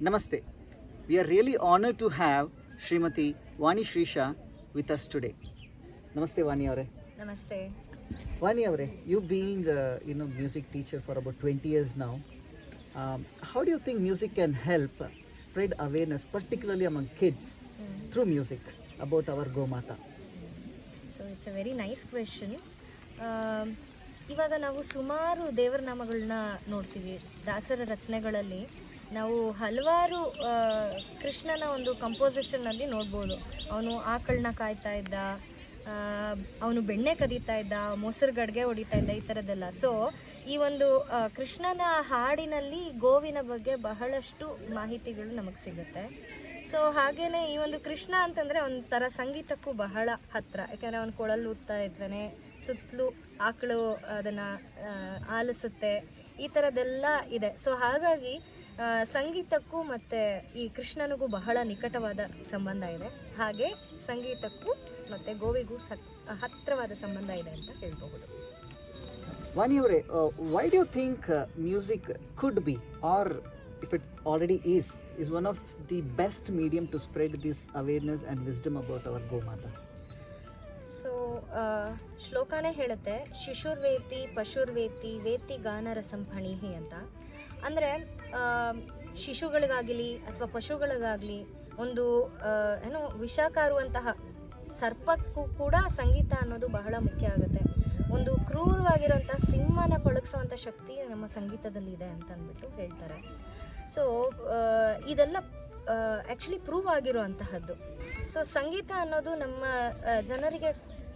Namaste. We are really honored to have Srimati Vani Shrisha with us today. Namaste Vani avare. Namaste. Vani avare, you being music teacher for about 20 years now, how do you think music can help spread awareness, particularly among kids, through music about our Gomata? So it's a very nice question. ಇವಾಗ ನಾವು ಸುಮಾರು ದೇವರ ನಾಮಗಳನ್ನ ನೋಡ್ತೀವಿ. ದಾಸರ ರಚನೆಗಳಲ್ಲಿ ನಾವು ಹಲವಾರು ಕೃಷ್ಣನ ಒಂದು ಕಂಪೋಸಿಷನ್ನಲ್ಲಿ ನೋಡ್ಬೋದು. ಅವನು ಆಕಳನ್ನ ಕಾಯ್ತಾ ಇದ್ದ, ಅವನು ಬೆಣ್ಣೆ ಕದೀತಾ ಇದ್ದ, ಮೊಸರು ಗಡ್ಗೆ ಹೊಡಿತಾ ಇದ್ದ, ಈ ಥರದ್ದೆಲ್ಲ. ಸೊ ಈ ಒಂದು ಕೃಷ್ಣನ ಹಾಡಿನಲ್ಲಿ ಗೋವಿನ ಬಗ್ಗೆ ಬಹಳಷ್ಟು ಮಾಹಿತಿಗಳು ನಮಗೆ ಸಿಗುತ್ತೆ. ಸೊ ಹಾಗೇನೆ ಈ ಒಂದು ಕೃಷ್ಣ ಅಂತಂದರೆ ಒಂಥರ ಸಂಗೀತಕ್ಕೂ ಬಹಳ ಹತ್ತಿರ. ಯಾಕೆಂದರೆ ಅವನು ಕೊಳಲು ಊದ್ತಾ ಇದ್ದಾನೆ, ಸುತ್ತಲೂ ಆಕಳು ಅದನ್ನು ಆಲಿಸುತ್ತೆ, ಈ ಥರದ್ದೆಲ್ಲ ಇದೆ. ಸೊ ಹಾಗಾಗಿ ಸಂಗೀತಕ್ಕೂ ಮತ್ತು ಈ ಕೃಷ್ಣನಿಗೂ ಬಹಳ ನಿಕಟವಾದ ಸಂಬಂಧ ಇದೆ. ಹಾಗೆ ಸಂಗೀತಕ್ಕೂ ಮತ್ತು ಗೋವಿಗೂ ಹತ್ತಿರವಾದ ಸಂಬಂಧ ಇದೆ ಅಂತ ಹೇಳ್ಬಹುದು. Vani avare, why do you think music could be, or if it already is one of the best medium to spread this awareness and wisdom about our Gomata? So ಶ್ಲೋಕನೇ ಹೇಳುತ್ತೆ, ಶಿಶುರ್ವೇತಿ ಪಶುರ್ವೇತಿ ವೇತಿ ಗಾನರಸಂ ಫಣಿಹಿ ಅಂತ. ಅಂದರೆ ಶಿಶುಗಳಿಗಾಗಲಿ ಅಥವಾ ಪಶುಗಳಿಗಾಗಲಿ ಒಂದು ವಿಷಕಾರುವಂತಹ ಸರ್ಪಕ್ಕೂ ಕೂಡ ಸಂಗೀತ ಅನ್ನೋದು ಬಹಳ ಮುಖ್ಯ ಆಗುತ್ತೆ. ಒಂದು ಕ್ರೂರವಾಗಿರುವಂಥ ಸಿಂಹನ ಪಳಗಿಸುವಂಥ ಶಕ್ತಿ ನಮ್ಮ ಸಂಗೀತದಲ್ಲಿದೆ ಅಂತ ಅಂದ್ಬಿಟ್ಟು ಹೇಳ್ತಾರೆ. ಸೊ ಇದೆಲ್ಲ ಆ್ಯಕ್ಚುಲಿ ಪ್ರೂವ್ ಆಗಿರುವಂತಹದ್ದು. ಸೊ ಸಂಗೀತ ಅನ್ನೋದು ನಮ್ಮ ಜನರಿಗೆ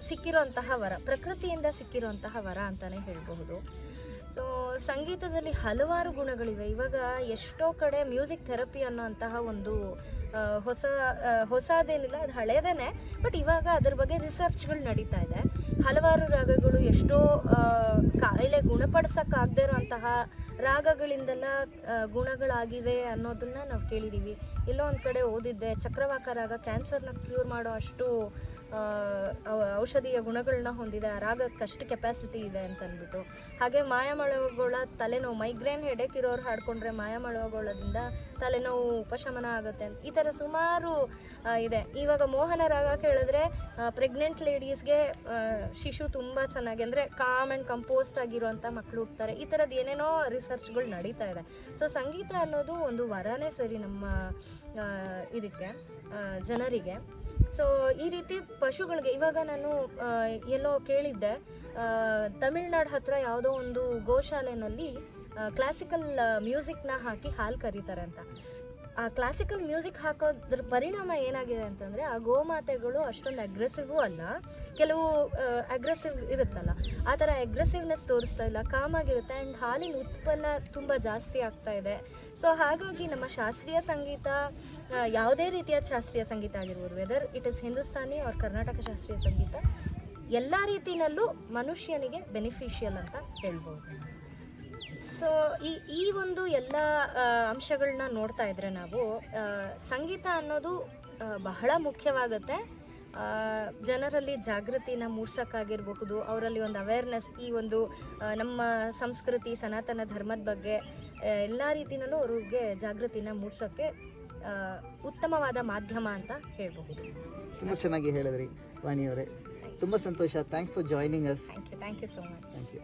ಸಿಕ್ಕಿರುವಂತಹ ವರ, ಪ್ರಕೃತಿಯಿಂದ ಸಿಕ್ಕಿರುವಂತಹ ವರ ಅಂತಲೇ ಹೇಳಬಹುದು. ಸೊ ಸಂಗೀತದಲ್ಲಿ ಹಲವಾರು ಗುಣಗಳಿವೆ. ಇವಾಗ ಎಷ್ಟೋ ಕಡೆ ಮ್ಯೂಸಿಕ್ ಥೆರಪಿ ಅನ್ನೋಂತಹ ಒಂದು ಹೊಸದೇನಿಲ್ಲ, ಅದು ಹಳೇದೇನೆ, ಬಟ್ ಇವಾಗ ಅದ್ರ ಬಗ್ಗೆ ರಿಸರ್ಚ್ಗಳು ನಡೀತಾ ಇದೆ. ಹಲವಾರು ರಾಗಗಳು ಎಷ್ಟೋ ಕಾಯಿಲೆ ಗುಣಪಡಿಸೋಕ್ಕಾಗದೇ ಇರೋಂತಹ ರಾಗಗಳಿಂದೆಲ್ಲ ಗುಣಗಳಾಗಿವೆ ಅನ್ನೋದನ್ನ ನಾವು ಕೇಳಿದ್ದೀವಿ. ಎಲ್ಲೋ ಒಂದು ಕಡೆ ಓದಿದ್ದೆ, ಚಕ್ರವಾಕ ರಾಗ ಕ್ಯಾನ್ಸರ್ನ ಕ್ಯೂರ್ ಮಾಡೋ ಅಷ್ಟು ಔಷಧೀಯ ಗುಣಗಳನ್ನ ಹೊಂದಿದೆ, ಆ ರಾಗಕ್ಕೆ ಅಷ್ಟು ಕೆಪಾಸಿಟಿ ಇದೆ ಅಂತ ಅಂದ್ಬಿಟ್ಟು. ಹಾಗೆ ಮಾಯಾಮಳವಗೊಳ ತಲೆನೋವು, ಮೈಗ್ರೇನ್ ಹೆಡೇಕ್ ಇರೋರು ಹಾಡ್ಕೊಂಡ್ರೆ ಮಾಯಾಮಳವಗೊಳದಿಂದ ತಲೆನೋವು ಉಪಶಮನ ಆಗುತ್ತೆ ಅಂತ, ಈ ಥರ ಸುಮಾರು ಇದೆ. ಇವಾಗ ಮೋಹನ ರಾಗ ಕೇಳಿದ್ರೆ ಪ್ರೆಗ್ನೆಂಟ್ ಲೇಡೀಸ್ಗೆ ಶಿಶು ತುಂಬ ಚೆನ್ನಾಗಿ, ಅಂದರೆ ಕಾಮ್ ಆ್ಯಂಡ್ ಕಂಪೋಸ್ಟ್ ಆಗಿರುವಂಥ ಮಕ್ಕಳು ಹುಡ್ತಾರೆ. ಈ ಥರದ್ದು ಏನೇನೋ ರಿಸರ್ಚ್ಗಳು ನಡೀತಾ ಇದೆ. ಸೊ ಸಂಗೀತ ಅನ್ನೋದು ಒಂದು ವರನೇ ಸರಿ ನಮ್ಮ ಇದಕ್ಕೆ ಜನರಿಗೆ. ಸೊ ಈ ರೀತಿ ಪಶುಗಳಿಗೆ, ಇವಾಗ ನಾನು ಎಲ್ಲೋ ಕೇಳಿದ್ದೆ, ತಮಿಳ್ನಾಡು ಹತ್ರ ಯಾವುದೋ ಒಂದು ಗೋಶಾಲೆನಲ್ಲಿ ಕ್ಲಾಸಿಕಲ್ ಮ್ಯೂಸಿಕ್ನ ಹಾಕಿ ಹಾಲು ಕರೀತಾರೆ ಅಂತ. ಆ ಕ್ಲಾಸಿಕಲ್ ಮ್ಯೂಸಿಕ್ ಹಾಕೋದ್ರ ಪರಿಣಾಮ ಏನಾಗಿದೆ ಅಂತಂದರೆ, ಆ ಗೋಮಾತೆಗಳು ಅಷ್ಟೊಂದು ಅಗ್ರೆಸಿವ್ ಅಲ್ಲ, ಕೆಲವು ಅಗ್ರೆಸಿವ್ ಇರುತ್ತಲ್ಲ, ಆ ಥರ ಅಗ್ರೆಸಿವ್ನೆಸ್ ತೋರಿಸ್ತಾ ಇಲ್ಲ, ಕಾಮಾಗಿರುತ್ತೆ. ಆ್ಯಂಡ್ ಹಾಲಿನ ಉತ್ಪನ್ನ ತುಂಬ ಜಾಸ್ತಿ ಆಗ್ತಾ ಇದೆ. ಸೊ ಹಾಗಾಗಿ ನಮ್ಮ ಶಾಸ್ತ್ರೀಯ ಸಂಗೀತ, ಯಾವುದೇ ರೀತಿಯ ಶಾಸ್ತ್ರೀಯ ಸಂಗೀತ ಆಗಿರ್ಬೋದು, whether it is Hindustani or Karnataka ಶಾಸ್ತ್ರೀಯ ಸಂಗೀತ, ಎಲ್ಲ ರೀತಿಯಲ್ಲೂ ಮನುಷ್ಯನಿಗೆ ಬೆನಿಫಿಷಿಯಲ್ ಅಂತ ಹೇಳ್ಬೋದು. ಸೊ ಈ ಒಂದು ಎಲ್ಲ ಅಂಶಗಳನ್ನ ನೋಡ್ತಾ ಇದ್ರೆ ನಾವು ಸಂಗೀತ ಅನ್ನೋದು ಬಹಳ ಮುಖ್ಯವಾಗುತ್ತೆ. ಜನರಲ್ಲಿ ಜಾಗೃತಿನ ಮೂಡ್ಸೋಕ್ಕಾಗಿರಬಹುದು, ಅವರಲ್ಲಿ ಒಂದು ಅವೇರ್ನೆಸ್, ಈ ಒಂದು ನಮ್ಮ ಸಂಸ್ಕೃತಿ ಸನಾತನ ಧರ್ಮದ ಬಗ್ಗೆ ಎಲ್ಲ ರೀತಿಯಲ್ಲೂ ಅವ್ರಿಗೆ ಜಾಗೃತಿನ ಮೂಡ್ಸೋಕ್ಕೆ ಉತ್ತಮವಾದ ಮಾಧ್ಯಮ ಅಂತ ಹೇಳಬಹುದು. ತುಂಬ ಚೆನ್ನಾಗಿ ಹೇಳಿದ್ರಿ ವಾಣಿ ಅವರೇ, ತುಂಬ ಸಂತೋಷ. Thanks for joining us. Thank you so much. Thank you.